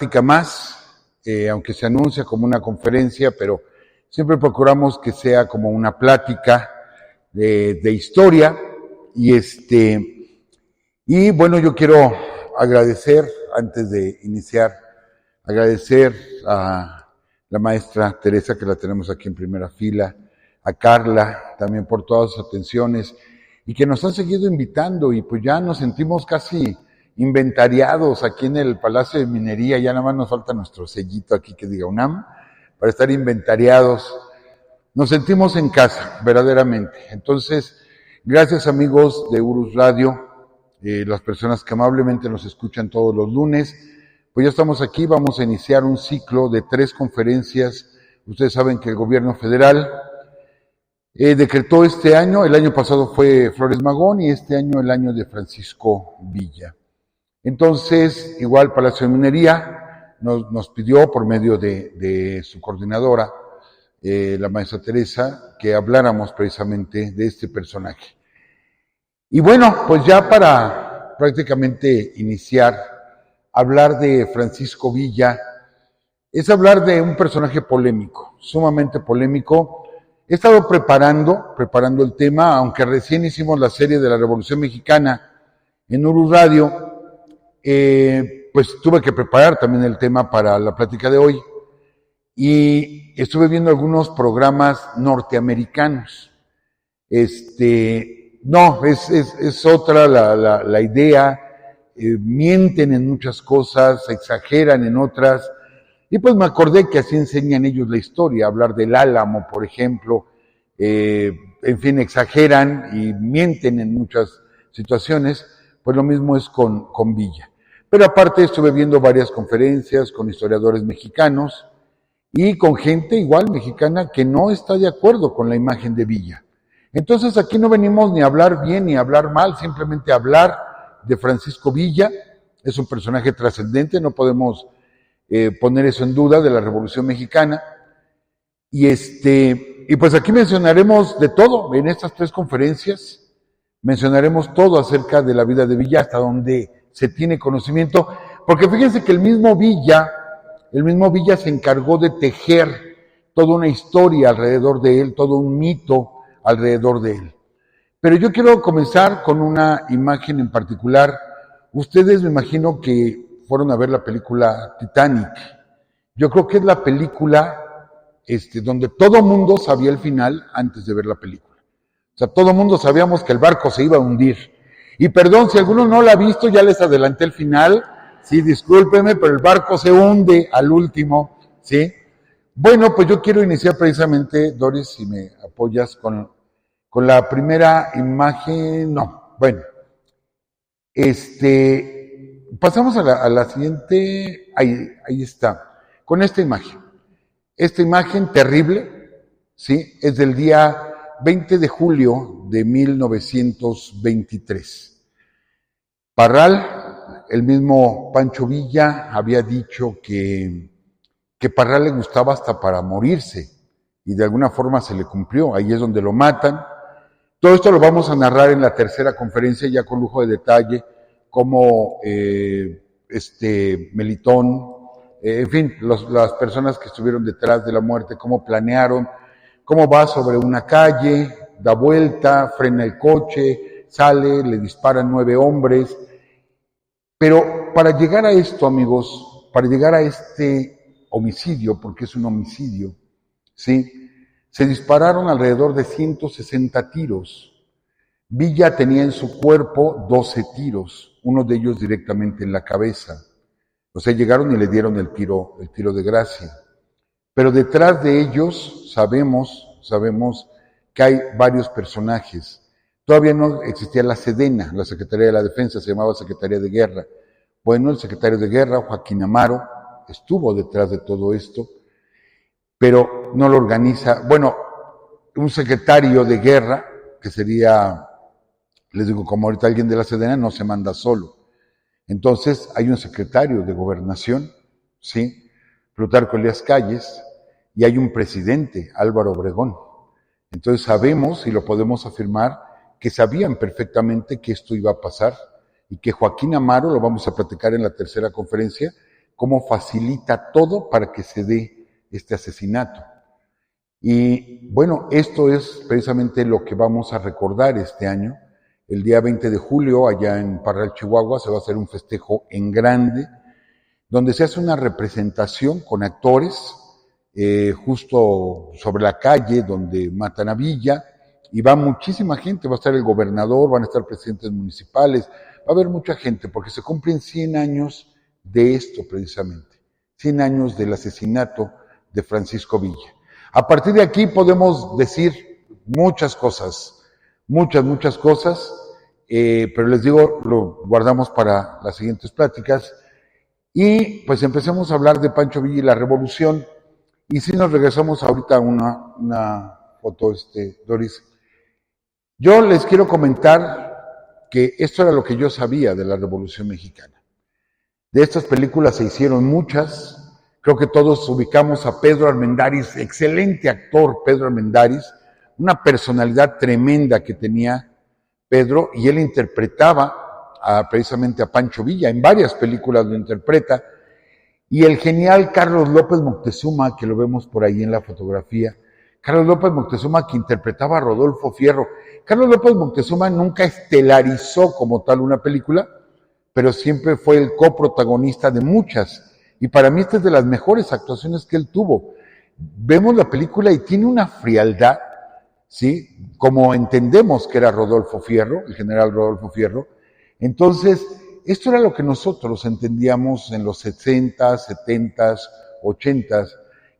plática más, aunque se anuncia como una conferencia, pero siempre procuramos que sea como una plática de historia. Y bueno, yo quiero agradecer, antes de iniciar, agradecer a la maestra Teresa, que la tenemos aquí en primera fila, a Carla también por todas sus atenciones, y que nos han seguido invitando, y pues ya nos sentimos casi inventariados aquí en el Palacio de Minería. Ya nada más nos falta nuestro sellito aquí que diga UNAM, para estar inventariados. Nos sentimos en casa, verdaderamente. Entonces, gracias amigos de Urus Radio, las personas que amablemente nos escuchan todos los lunes. Pues ya estamos aquí, vamos a iniciar un ciclo de 3 conferencias. Ustedes saben que el gobierno federal decretó este año, el año pasado fue Flores Magón y este año el año de Francisco Villa. Entonces, igual Palacio de Minería nos pidió por medio de su coordinadora, la maestra Teresa, que habláramos precisamente de este personaje. Y bueno, pues ya para prácticamente iniciar, hablar de Francisco Villa es hablar de un personaje polémico, sumamente polémico. He estado preparando el tema, aunque recién hicimos la serie de la Revolución Mexicana en Urus Radio, pues tuve que preparar también el tema para la plática de hoy. Y estuve viendo algunos programas norteamericanos. No, es otra la idea. Mienten en muchas cosas, exageran en otras. Y pues me acordé que así enseñan ellos la historia, hablar del Álamo, por ejemplo. En fin, exageran y mienten en muchas situaciones. Pues lo mismo es con Villa. Pero aparte estuve viendo varias conferencias con historiadores mexicanos y con gente igual mexicana que no está de acuerdo con la imagen de Villa. Entonces aquí no venimos ni a hablar bien ni a hablar mal, simplemente a hablar de Francisco Villa. Es un personaje trascendente, no podemos poner eso en duda, de la Revolución Mexicana. Y pues aquí mencionaremos de todo, en estas 3 conferencias, mencionaremos todo acerca de la vida de Villa, hasta donde se tiene conocimiento, porque fíjense que el mismo Villa se encargó de tejer toda una historia alrededor de él, todo un mito alrededor de él. Pero yo quiero comenzar con una imagen en particular. Ustedes me imagino que fueron a ver la película Titanic. Yo creo que es la película donde todo mundo sabía el final antes de ver la película. O sea, todo mundo sabíamos que el barco se iba a hundir. Y perdón, si alguno no la ha visto, ya les adelanté el final. Sí, discúlpenme, pero el barco se hunde al último, ¿sí? Bueno, pues yo quiero iniciar precisamente, Doris, si me apoyas con la primera imagen. No, bueno. Pasamos a la siguiente. Ahí está. Con esta imagen. Esta imagen terrible, ¿sí? Es del día 20 de julio de 1923. Parral, el mismo Pancho Villa, había dicho que Parral le gustaba hasta para morirse, y de alguna forma se le cumplió. Ahí es donde lo matan. Todo esto lo vamos a narrar en la tercera conferencia, ya con lujo de detalle, como Melitón, en fin, las personas que estuvieron detrás de la muerte, cómo planearon, cómo va sobre una calle, da vuelta, frena el coche, sale, le disparan 9 hombres. Pero para llegar a esto, amigos, para llegar a este homicidio, porque es un homicidio, ¿sí? Se dispararon alrededor de 160 tiros. Villa tenía en su cuerpo 12 tiros, uno de ellos directamente en la cabeza. O sea, llegaron y le dieron el tiro de gracia. Pero detrás de ellos sabemos que hay varios personajes. Todavía no existía la Sedena, la Secretaría de la Defensa, se llamaba Secretaría de Guerra. Bueno, el secretario de Guerra, Joaquín Amaro, estuvo detrás de todo esto, pero no lo organiza. Bueno, un secretario de Guerra, que sería, les digo, como ahorita alguien de la Sedena, no se manda solo. Entonces hay un secretario de Gobernación, ¿sí? Plutarco Elías Calles, y hay un presidente, Álvaro Obregón. Entonces sabemos, y lo podemos afirmar, que sabían perfectamente que esto iba a pasar, y que Joaquín Amaro, lo vamos a platicar en la tercera conferencia, cómo facilita todo para que se dé este asesinato. Y bueno, esto es precisamente lo que vamos a recordar este año. El día 20 de julio, allá en Parral, Chihuahua, se va a hacer un festejo en grande, donde se hace una representación con actores, justo sobre la calle donde matan a Villa, y va muchísima gente, va a estar el gobernador, van a estar presidentes municipales, va a haber mucha gente, porque se cumplen 100 años de esto precisamente, 100 años del asesinato de Francisco Villa. A partir de aquí podemos decir muchas cosas, muchas cosas, pero les digo, lo guardamos para las siguientes pláticas. Y pues empecemos a hablar de Pancho Villa y la revolución. Y si nos regresamos ahorita a una foto, Doris. Yo les quiero comentar que esto era lo que yo sabía de la Revolución Mexicana. De estas películas se hicieron muchas. Creo que todos ubicamos a Pedro Armendáriz, excelente actor Pedro Armendáriz, una personalidad tremenda que tenía Pedro, y él interpretaba precisamente a Pancho Villa, en varias películas lo interpreta, y el genial Carlos López Moctezuma, que lo vemos por ahí en la fotografía, Carlos López Moctezuma, que interpretaba a Rodolfo Fierro. Carlos López Moctezuma nunca estelarizó como tal una película, pero siempre fue el coprotagonista de muchas, y para mí esta es de las mejores actuaciones que él tuvo. Vemos la película y tiene una frialdad, ¿sí? Como entendemos que era Rodolfo Fierro, el general Rodolfo Fierro. Entonces, esto era lo que nosotros entendíamos en los 60s, 70s, 80s,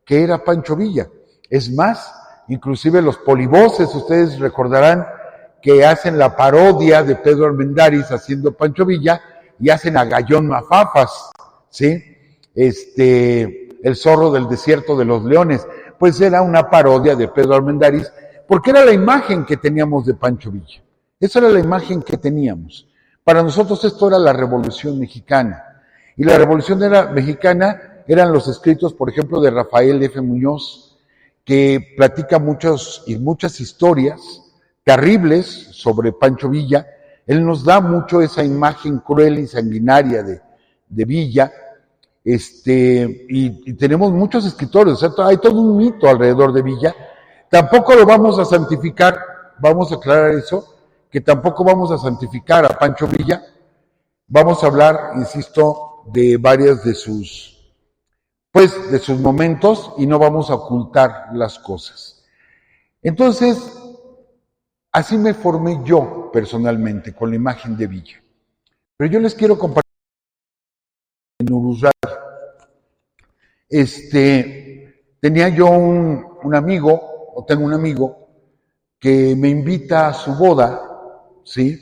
que era Pancho Villa. Es más, inclusive los polivoces, ustedes recordarán que hacen la parodia de Pedro Armendáriz haciendo Pancho Villa y hacen a Gallón Mafafas, ¿sí? El zorro del desierto de los leones, pues era una parodia de Pedro Armendáriz, porque era la imagen que teníamos de Pancho Villa. Esa era la imagen que teníamos. Para nosotros esto era la Revolución Mexicana. Y la Revolución Mexicana eran los escritos, por ejemplo, de Rafael F. Muñoz, que platica muchas historias terribles sobre Pancho Villa. Él nos da mucho esa imagen cruel y sanguinaria de Villa. Y tenemos muchos escritores, o sea, hay todo un mito alrededor de Villa. Tampoco lo vamos a santificar, vamos a aclarar eso, que tampoco vamos a santificar a Pancho Villa. Vamos a hablar, insisto, de varias de sus momentos, y no vamos a ocultar las cosas. Entonces, así me formé yo personalmente con la imagen de Villa. Pero yo les quiero compartir en Uruzal. Tenía yo un amigo, o tengo un amigo, que me invita a su boda, ¿sí?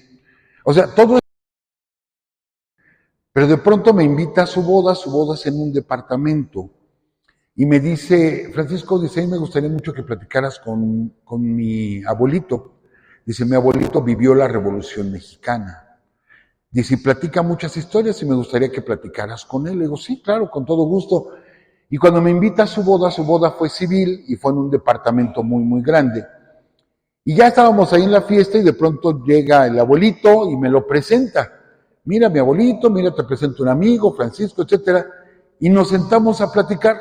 O sea, todo es... Pero de pronto me invita a su boda es en un departamento, y me dice, Francisco, dice, me gustaría mucho que platicaras con mi abuelito. Dice, mi abuelito vivió la Revolución Mexicana. Dice, y platica muchas historias y me gustaría que platicaras con él. Le digo, sí, claro, con todo gusto. Y cuando me invita a su boda fue civil y fue en un departamento muy grande. Y ya estábamos ahí en la fiesta y de pronto llega el abuelito y me lo presenta. Mira, mi abuelito, mira, te presento un amigo, Francisco, etcétera. Y nos sentamos a platicar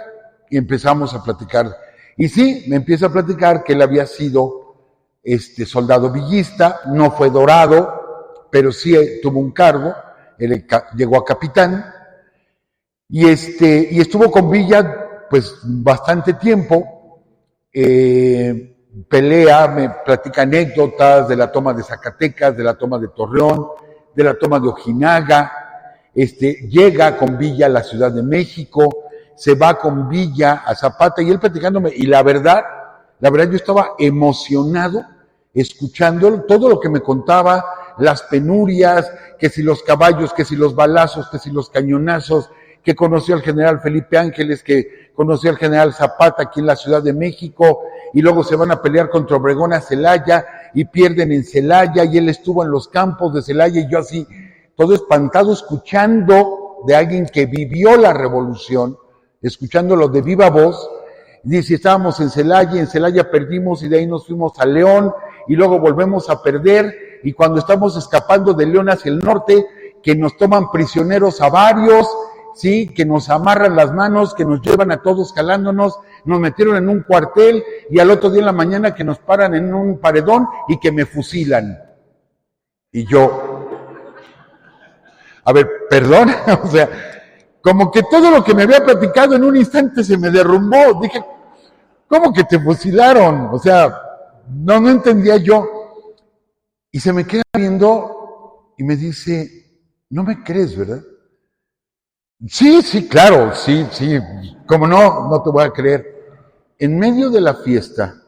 y empezamos a platicar. Y sí, me empieza a platicar que él había sido soldado villista, no fue dorado, pero sí tuvo un cargo, él llegó a capitán. Y estuvo con Villa, pues, bastante tiempo, pelea, me platica anécdotas de la toma de Zacatecas, de la toma de Torreón, de la toma de Ojinaga, llega con Villa a la Ciudad de México, se va con Villa a Zapata, y él platicándome, y la verdad yo estaba emocionado escuchándolo, todo lo que me contaba, las penurias, que si los caballos, que si los balazos, que si los cañonazos, que conoció al general Felipe Ángeles, que conoció al general Zapata aquí en la Ciudad de México, y luego se van a pelear contra Obregón a Celaya, y pierden en Celaya, y él estuvo en los campos de Celaya, y yo así, todo espantado, escuchando de alguien que vivió la revolución, escuchándolo de viva voz. Dice, estábamos en Celaya perdimos, y de ahí nos fuimos a León, y luego volvemos a perder, y cuando estamos escapando de León hacia el norte, que nos toman prisioneros a varios, ¿sí? Que nos amarran las manos, que nos llevan a todos jalándonos, nos metieron en un cuartel y al otro día en la mañana que nos paran en un paredón y que me fusilan. Y yo, a ver, perdón, o sea, como que todo lo que me había platicado en un instante se me derrumbó. Dije, ¿cómo que te fusilaron? O sea, no entendía yo. Y se me queda viendo y me dice, no me crees, ¿verdad? Sí, claro, sí, como no te voy a creer. En medio de la fiesta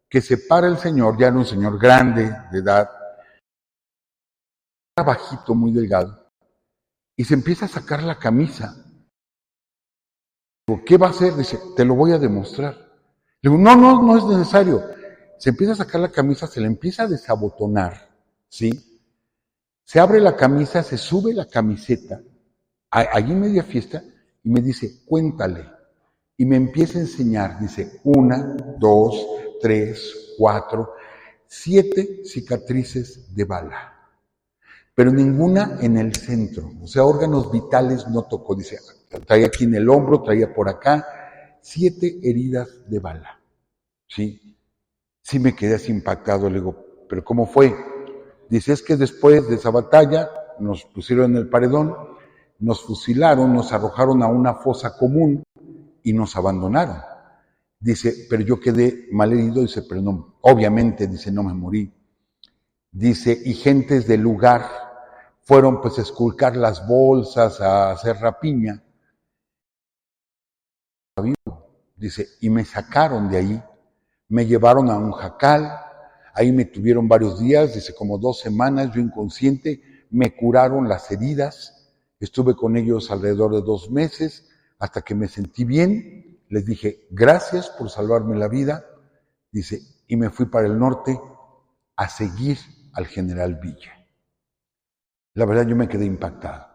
que se para el señor, ya era un señor grande de edad, bajito, muy delgado, y se empieza a sacar la camisa. Digo, ¿qué va a hacer? Dice, te lo voy a demostrar. Digo, no es necesario. Se empieza a sacar la camisa, se le empieza a desabotonar, ¿sí? Se abre la camisa, se sube la camiseta, allí en media fiesta, y me dice, cuéntale. Y me empieza a enseñar, dice, 1, 2, 3, 4, 7 cicatrices de bala. Pero ninguna en el centro, o sea, órganos vitales no tocó, dice, traía aquí en el hombro, traía por acá, 7 heridas de bala, ¿sí? Sí me quedé así impactado, le digo, ¿pero cómo fue? Dice, es que después de esa batalla nos pusieron en el paredón, nos fusilaron, nos arrojaron a una fosa común y nos abandonaron. Dice, pero yo quedé malherido, dice, pero no, obviamente, dice, no me morí. Dice, y gentes del lugar fueron pues a esculcar las bolsas, a hacer rapiña. Dice, y me sacaron de ahí, me llevaron a un jacal, ahí me tuvieron varios días, dice, como 2 semanas, yo inconsciente, me curaron las heridas, estuve con ellos alrededor de 2 meses, hasta que me sentí bien, les dije, gracias por salvarme la vida, dice, y me fui para el norte a seguir al general Villa. La verdad yo me quedé impactado,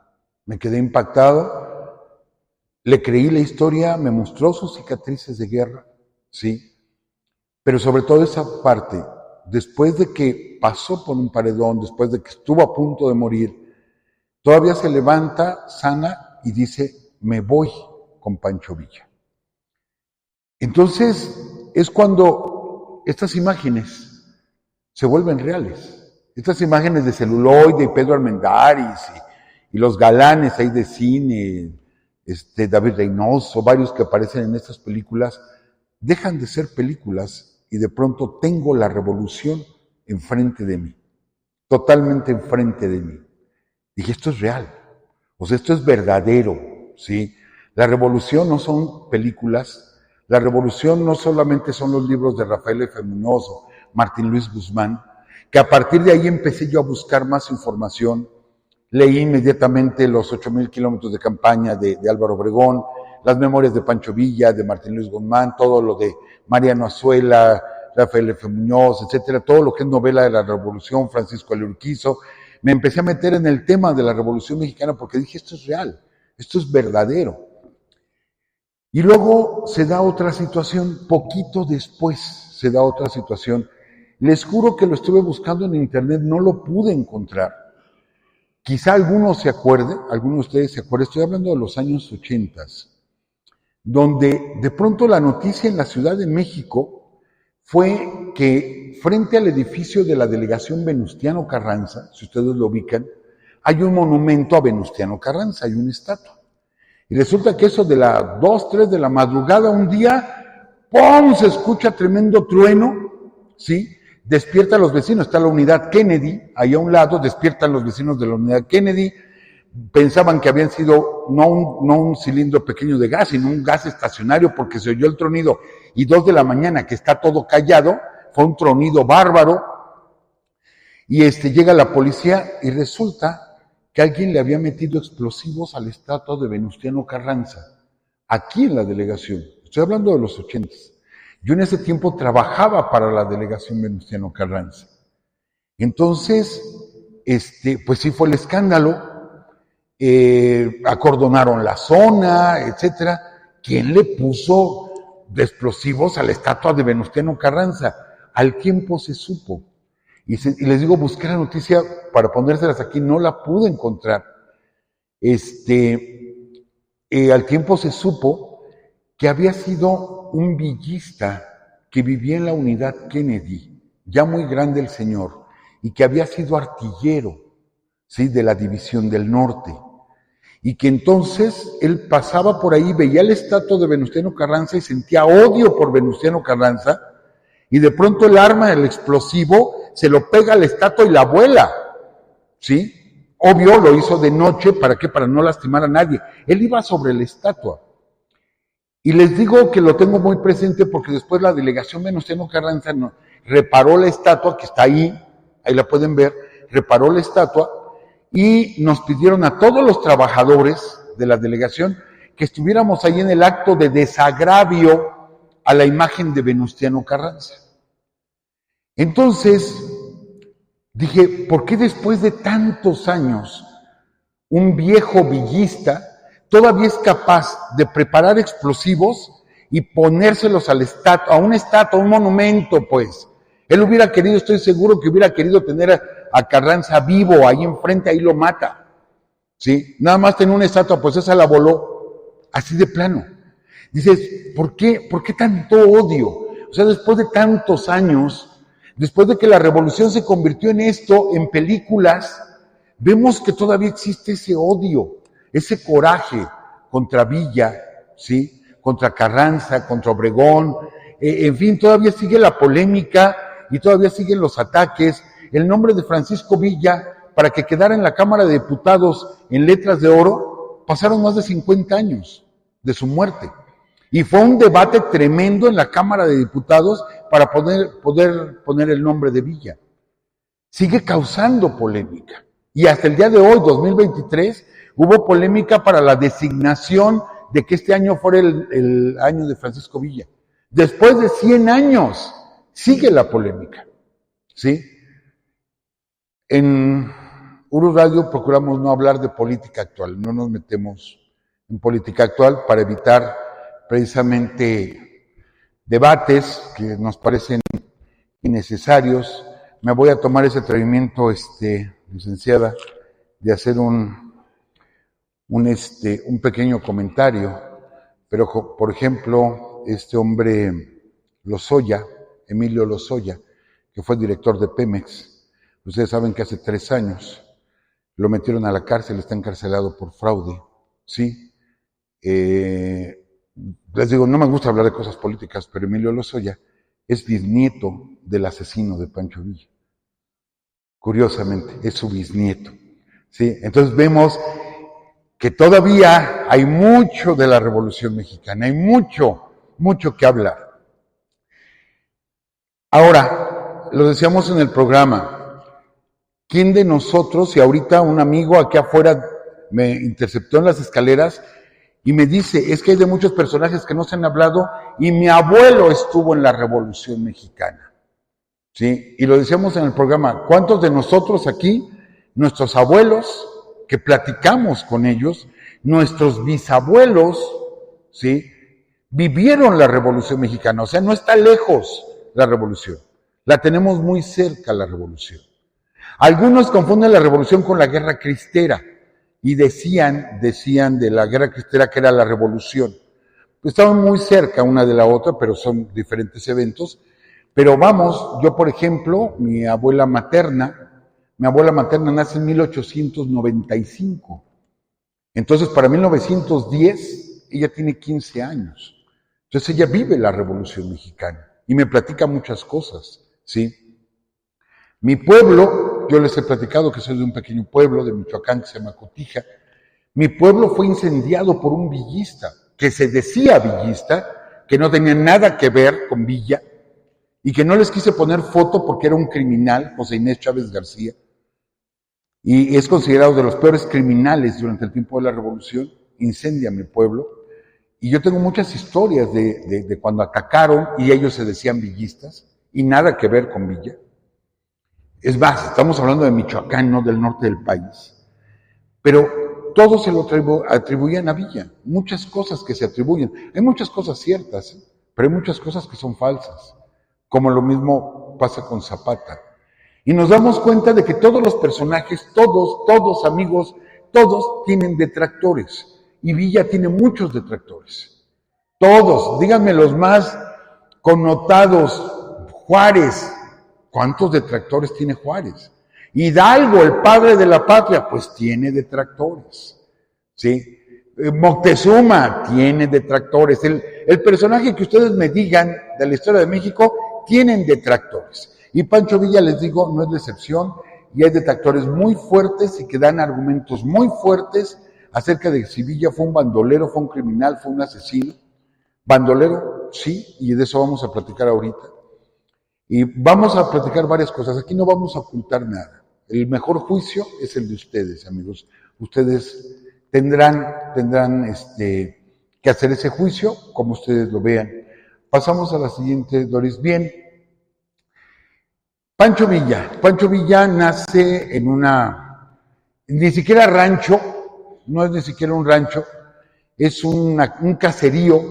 le creí la historia, me mostró sus cicatrices de guerra, ¿sí? Pero sobre todo esa parte, después de que pasó por un paredón, después de que estuvo a punto de morir, todavía se levanta sana y dice, me voy con Pancho Villa. Entonces es cuando estas imágenes se vuelven reales. Estas imágenes de celuloide y Pedro Armendáriz y los galanes ahí de cine, David Reynoso, varios que aparecen en estas películas, dejan de ser películas y de pronto tengo la revolución enfrente de mí, totalmente enfrente de mí. Dije, esto es real, o sea, esto es verdadero, ¿sí? La revolución no son películas, la revolución no solamente son los libros de Rafael F. Muñoz, Martín Luis Guzmán, que a partir de ahí empecé yo a buscar más información. Leí inmediatamente los 8,000 kilómetros de campaña de Álvaro Obregón, las memorias de Pancho Villa, de Martín Luis Guzmán, todo lo de Mariano Azuela, Rafael F. Muñoz, etcétera, todo lo que es novela de la Revolución, Francisco Ale Urquizo. Me empecé a meter en el tema de la Revolución Mexicana porque dije, esto es real, esto es verdadero. Y luego se da otra situación, poquito después se da otra situación. Les juro que lo estuve buscando en internet, no lo pude encontrar. Quizá alguno se acuerde, alguno de ustedes se acuerde, estoy hablando de los años 80, donde de pronto la noticia en la Ciudad de México fue que frente al edificio de la delegación Venustiano Carranza, si ustedes lo ubican, hay un monumento a Venustiano Carranza, hay una estatua. Y resulta que eso de las 2, 3 de la madrugada, un día, ¡pum!, se escucha tremendo trueno, ¿sí? Despierta a los vecinos, está la unidad Kennedy, ahí a un lado, despiertan los vecinos de la unidad Kennedy, pensaban que habían sido no un cilindro pequeño de gas, sino un gas estacionario, porque se oyó el tronido, y 2 de la mañana, que está todo callado, fue un tronido bárbaro, y llega la policía, y resulta que alguien le había metido explosivos a la estatua de Venustiano Carranza, aquí en la delegación, estoy hablando de los 80. Yo en ese tiempo trabajaba para la delegación Venustiano Carranza. Entonces, pues sí fue el escándalo, acordonaron la zona, etcétera. ¿Quién le puso de explosivos a la estatua de Venustiano Carranza? Al tiempo se supo. Y les digo, busqué la noticia para ponérselas aquí, no la pude encontrar. al tiempo se supo que había sido un villista que vivía en la unidad Kennedy, ya muy grande el señor, y que había sido artillero, ¿sí?, de la División del Norte. Y que entonces él pasaba por ahí, veía la estatua de Venustiano Carranza y sentía odio por Venustiano Carranza, y de pronto el arma, el explosivo, se lo pega a la estatua y la vuela, ¿sí? Obvio, lo hizo de noche, ¿para qué? Para no lastimar a nadie. Él iba sobre la estatua. Y les digo que lo tengo muy presente porque después la delegación Venustiano Carranza reparó la estatua, que está ahí la pueden ver, reparó la estatua, y nos pidieron a todos los trabajadores de la delegación que estuviéramos ahí en el acto de desagravio a la imagen de Venustiano Carranza. Entonces dije, ¿por qué después de tantos años un viejo villista todavía es capaz de preparar explosivos y ponérselos a una estatua, a un monumento, pues? Él hubiera querido, estoy seguro que hubiera querido tener a Carranza vivo ahí enfrente, ahí lo mata, ¿sí? Nada más tenía una estatua, pues esa la voló, así de plano. Dices, ¿por qué tanto odio? O sea, después de tantos años, después de que la revolución se convirtió en esto, en películas, vemos que todavía existe ese odio, ese coraje contra Villa, ¿sí?, contra Carranza, contra Obregón, en fin, todavía sigue la polémica y todavía siguen los ataques. El nombre de Francisco Villa, para que quedara en la Cámara de Diputados en letras de oro, pasaron más de 50 años de su muerte. Y fue un debate tremendo en la Cámara de Diputados para poder poner el nombre de Villa. Sigue causando polémica. Y hasta el día de hoy, 2023, hubo polémica para la designación de que este año fuera el año de Francisco Villa. Después de 100 años, sigue la polémica, ¿sí? En Uru Radio procuramos no hablar de política actual, no nos metemos en política actual para evitar precisamente debates que nos parecen innecesarios. Me voy a tomar ese atrevimiento, licenciada, de hacer un pequeño comentario, pero por ejemplo, este hombre Lozoya, Emilio Lozoya, que fue director de Pemex, ustedes saben que hace 3 años lo metieron a la cárcel, está encarcelado por fraude, ¿sí? Les digo, no me gusta hablar de cosas políticas, pero Emilio Lozoya es bisnieto del asesino de Pancho Villa. Curiosamente, es su bisnieto, ¿sí? Entonces vemos que todavía hay mucho de la Revolución Mexicana, hay mucho que hablar. Ahora, lo decíamos en el programa, ¿quién de nosotros, y ahorita un amigo aquí afuera me interceptó en las escaleras y me dice, es que hay de muchos personajes que no se han hablado y mi abuelo estuvo en la Revolución Mexicana, ¿sí? Y lo decíamos en el programa, ¿cuántos de nosotros aquí, nuestros abuelos, que platicamos con ellos, nuestros bisabuelos, ¿sí?, vivieron la Revolución Mexicana? O sea, no está lejos la revolución, la tenemos muy cerca la revolución. Algunos confunden la revolución con la guerra cristera y decían de la guerra cristera que era la revolución. Pues estaban muy cerca una de la otra, pero son diferentes eventos. Pero vamos, yo por ejemplo, mi abuela materna nace en 1895. Entonces, para 1910, ella tiene 15 años. Entonces, ella vive la Revolución Mexicana y me platica muchas cosas, ¿sí? Mi pueblo, yo les he platicado que soy de un pequeño pueblo de Michoacán que se llama Cotija. Mi pueblo fue incendiado por un villista, que se decía villista, que no tenía nada que ver con Villa, y que no les quise poner foto porque era un criminal, José Inés Chávez García, y es considerado de los peores criminales durante el tiempo de la Revolución. Incendia mi pueblo, y yo tengo muchas historias de cuando atacaron y ellos se decían villistas, y nada que ver con Villa. Es más, estamos hablando de Michoacán, no del norte del país, pero todos se lo atribuían a Villa, muchas cosas que se atribuyen. Hay muchas cosas ciertas, pero hay muchas cosas que son falsas, como lo mismo pasa con Zapata. Y nos damos cuenta de que todos los personajes, todos amigos, todos tienen detractores. Y Villa tiene muchos detractores. Todos, díganme los más connotados. Juárez, ¿cuántos detractores tiene Juárez? Hidalgo, el padre de la patria, pues tiene detractores, ¿sí? Moctezuma tiene detractores. El personaje que ustedes me digan de la historia de México tienen detractores. Y Pancho Villa, les digo, no es la excepción, y hay detractores muy fuertes y que dan argumentos muy fuertes acerca de si Villa fue un bandolero, fue un criminal, fue un asesino. Bandolero, sí, y de eso vamos a platicar ahorita. Y vamos a platicar varias cosas. Aquí no vamos a ocultar nada. El mejor juicio es el de ustedes, amigos. Ustedes tendrán que hacer ese juicio como ustedes lo vean. Pasamos a la siguiente, Doris. Bien. Pancho Villa nace en ni siquiera rancho, no es ni siquiera un rancho, es un caserío.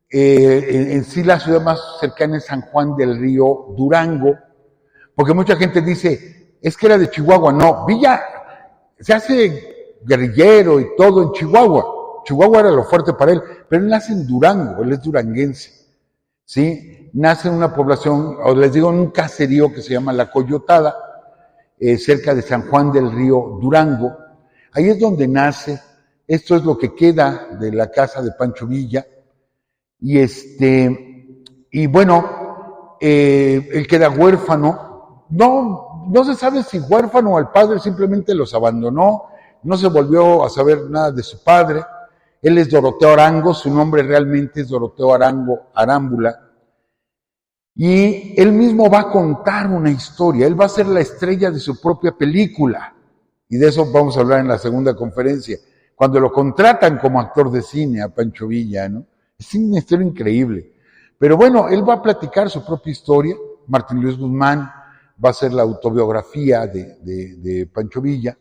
En sí la ciudad más cercana es San Juan del Río, Durango, porque mucha gente dice, es que era de Chihuahua. No, Villa se hace guerrillero y todo en Chihuahua. Chihuahua era lo fuerte para él, pero él nace en Durango, él es duranguense, ¿sí? Nace en una población, o les digo, en un caserío que se llama La Coyotada, cerca de San Juan del Río, Durango. Ahí es donde nace. Esto es lo que queda de la casa de Pancho Villa. Y bueno, él queda huérfano. No se sabe si huérfano o el padre simplemente los abandonó. No se volvió a saber nada de su padre. Él es Doroteo Arango, su nombre realmente es Doroteo Arango Arámbula. Y él mismo va a contar una historia, él va a ser la estrella de su propia película. Y de eso vamos a hablar en la segunda conferencia. Cuando lo contratan como actor de cine a Pancho Villa, ¿no? Es una historia increíble. Pero bueno, él va a platicar su propia historia. Martín Luis Guzmán va a ser la autobiografía de Pancho Villa,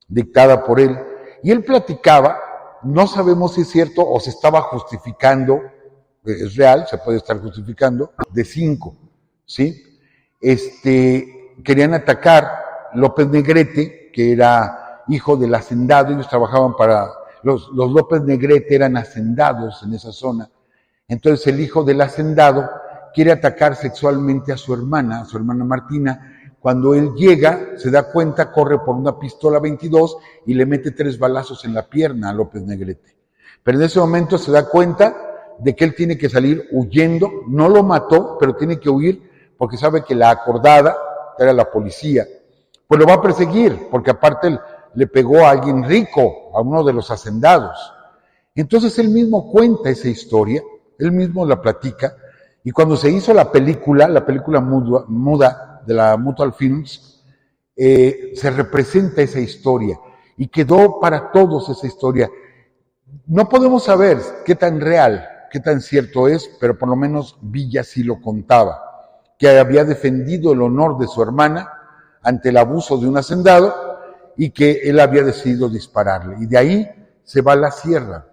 dictada por él. Y él platicaba, no sabemos si es cierto o se estaba justificando, es real, se puede estar justificando, de 5, ¿sí? Querían atacar López Negrete, que era hijo del hacendado. Ellos trabajaban para, los López Negrete eran hacendados en esa zona. Entonces el hijo del hacendado quiere atacar sexualmente a su hermana Martina. Cuando él llega, se da cuenta, corre por una pistola 22 y le mete 3 balazos en la pierna a López Negrete. Pero en ese momento se da cuenta de que él tiene que salir huyendo. No lo mató, pero tiene que huir porque sabe que la acordada, que era la policía, pues lo va a perseguir, porque aparte le pegó a alguien rico, a uno de los hacendados. Entonces él mismo cuenta esa historia, él mismo la platica, y cuando se hizo la película muda de la Mutual Films, se representa esa historia, y quedó para todos esa historia. No podemos saber qué tan real, qué tan cierto es, pero por lo menos Villa sí lo contaba, que había defendido el honor de su hermana ante el abuso de un hacendado y que él había decidido dispararle. Y de ahí se va a la sierra.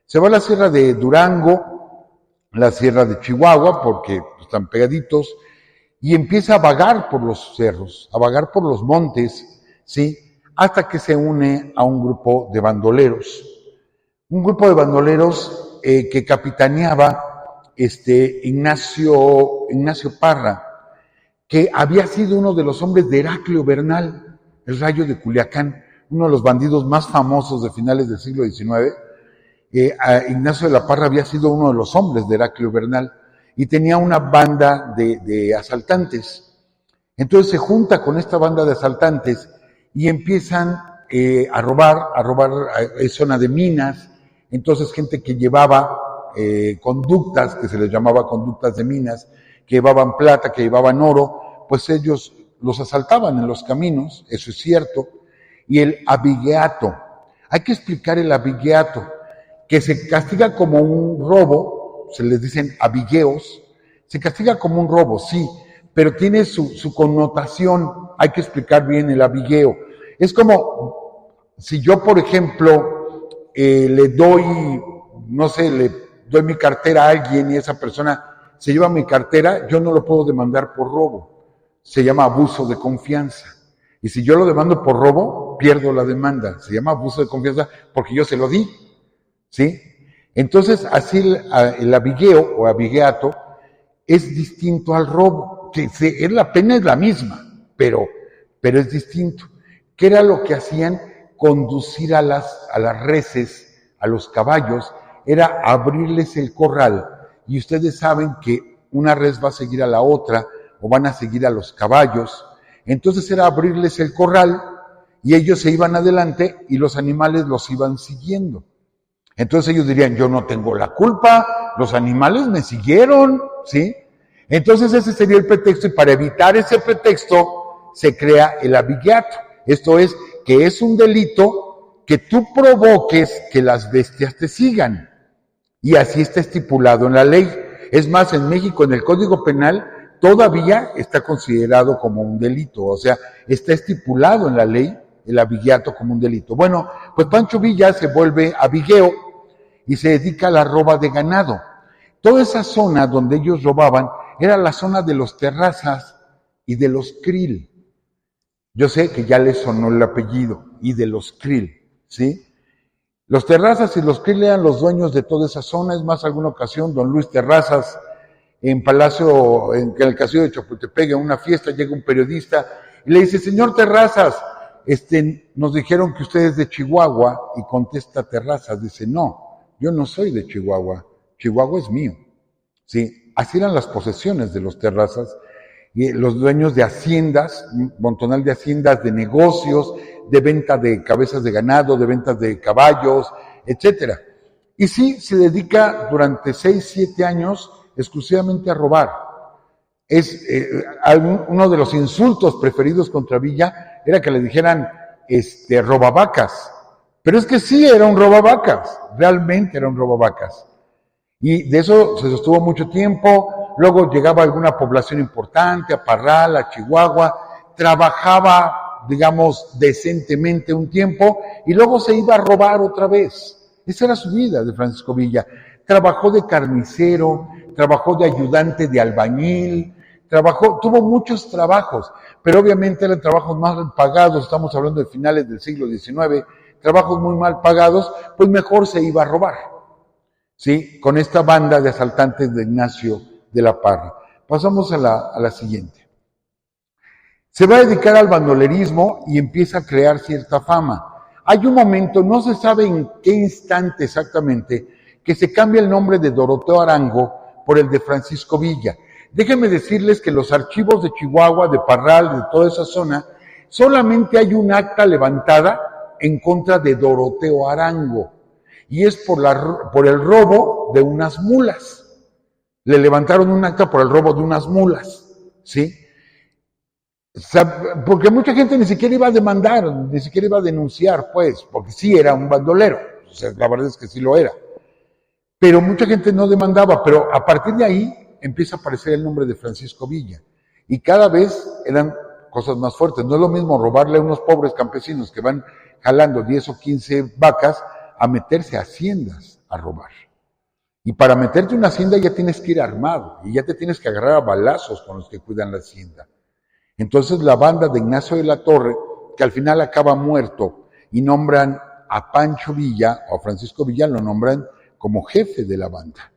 Se va a la sierra de Durango, la sierra de Chihuahua, porque están pegaditos, y empieza a vagar por los cerros, a vagar por los montes, ¿sí? Hasta que se une a un grupo de bandoleros. Un grupo de bandoleros que capitaneaba Ignacio Parra, que había sido uno de los hombres de Heraclio Bernal, el Rayo de Culiacán, uno de los bandidos más famosos de finales del siglo XIX. Ignacio de la Parra había sido uno de los hombres de Heraclio Bernal y tenía una banda de asaltantes. Entonces se junta con esta banda de asaltantes y empiezan a robar, zona de minas. Entonces gente que llevaba conductas, que se les llamaba conductas de minas, que llevaban plata, que llevaban oro, pues ellos los asaltaban en los caminos, eso es cierto. Y el abigeato, hay que explicar el abigeato, que se castiga como un robo, se les dicen abigueos, se castiga como un robo, sí, pero tiene su connotación, hay que explicar bien el abigueo. Es como si yo, por ejemplo, le doy mi cartera a alguien y esa persona se lleva mi cartera, yo no lo puedo demandar por robo. Se llama abuso de confianza. Y si yo lo demando por robo, pierdo la demanda. Se llama abuso de confianza porque yo se lo di. ¿sí? Entonces, así el abigueo o abigeato es distinto al robo, que la pena es la misma, pero es distinto. ¿Qué era lo que hacían? Conducir a las reses, a los caballos, era abrirles el corral, y ustedes saben que una res va a seguir a la otra, o van a seguir a los caballos. Entonces era abrirles el corral, y ellos se iban adelante, y los animales los iban siguiendo. Entonces ellos dirían, yo no tengo la culpa, los animales me siguieron, ¿sí? Entonces ese sería el pretexto, y para evitar ese pretexto se crea el abigeato. Esto es, que es un delito que tú provoques que las bestias te sigan. Y así está estipulado en la ley. Es más, en México, en el Código Penal, todavía está considerado como un delito. O sea, está estipulado en la ley el abigeato como un delito. Bueno, pues Pancho Villa se vuelve abigueo y se dedica a la roba de ganado. Toda esa zona donde ellos robaban era la zona de los Terrazas y de los Krill. Yo sé que ya les sonó el apellido, y de los Krill, ¿sí? Los Terrazas y los Krill eran los dueños de toda esa zona. Es más, alguna ocasión, don Luis Terrazas, en el castillo de Chapultepec, en una fiesta, llega un periodista y le dice, señor Terrazas, nos dijeron que usted es de Chihuahua, y contesta Terrazas, dice, no, yo no soy de Chihuahua, Chihuahua es mío, ¿sí? Así eran las posesiones de los Terrazas, y los dueños de haciendas, un montonal de haciendas, de negocios, de venta de cabezas de ganado, de ventas de caballos, etcétera. Y sí, se dedica durante 6, 7 años exclusivamente a robar. Uno de los insultos preferidos contra Villa era que le dijeran robavacas. Pero es que sí, era un robavacas, realmente era un robavacas. Y de eso se sostuvo mucho tiempo. Luego llegaba alguna población importante, a Parral, a Chihuahua, trabajaba, digamos, decentemente un tiempo, y luego se iba a robar otra vez. Esa era su vida de Francisco Villa. Trabajó de carnicero, trabajó de ayudante de albañil, tuvo muchos trabajos, pero obviamente eran trabajos mal pagados. Estamos hablando de finales del siglo XIX, trabajos muy mal pagados, pues mejor se iba a robar, ¿sí? Con esta banda de asaltantes de Ignacio de la Parra. Pasamos a la siguiente. Se va a dedicar al bandolerismo y empieza a crear cierta fama. Hay un momento, no se sabe en qué instante exactamente, que se cambia el nombre de Doroteo Arango por el de Francisco Villa. Déjenme decirles que los archivos de Chihuahua, de Parral, de toda esa zona, solamente hay un acta levantada en contra de Doroteo Arango, y es por el robo de unas mulas. Le levantaron un acta por el robo de unas mulas, ¿sí? Porque mucha gente ni siquiera iba a demandar, ni siquiera iba a denunciar, pues, porque sí era un bandolero, o sea, la verdad es que sí lo era. Pero mucha gente no demandaba, pero a partir de ahí empieza a aparecer el nombre de Francisco Villa, y cada vez eran cosas más fuertes. No es lo mismo robarle a unos pobres campesinos que van jalando 10 o 15 vacas a meterse a haciendas a robar. Y para meterte en una hacienda ya tienes que ir armado, y ya te tienes que agarrar a balazos con los que cuidan la hacienda. Entonces la banda de Ignacio de la Torre, que al final acaba muerto, y nombran a Pancho Villa, o a Francisco Villa, lo nombran como jefe de la banda.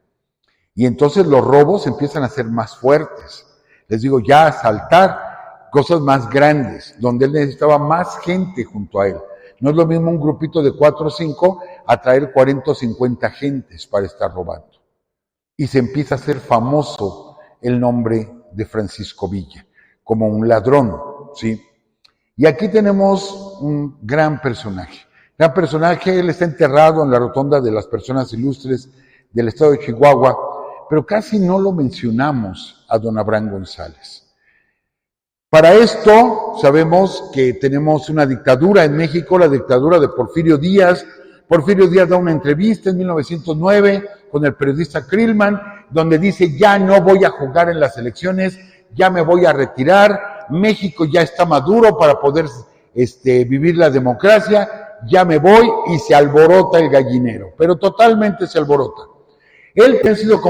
Y entonces los robos empiezan a ser más fuertes. Les digo, ya asaltar cosas más grandes, donde él necesitaba más gente junto a él. No es lo mismo un grupito de 4 o 5 a traer 40 o 50 gentes para estar robando. Y se empieza a hacer famoso el nombre de Francisco Villa, como un ladrón, ¿sí? Y aquí tenemos un gran personaje. Él está enterrado en la rotonda de las personas ilustres del estado de Chihuahua, pero casi no lo mencionamos a don Abraham González. Para esto sabemos que tenemos una dictadura en México, la dictadura de Porfirio Díaz. Porfirio Díaz da una entrevista en 1909 con el periodista Krillman, donde dice, ya no voy a jugar en las elecciones, ya me voy a retirar, México ya está maduro para poder vivir la democracia, ya me voy, y se alborota el gallinero, pero totalmente se alborota. Él que ha sido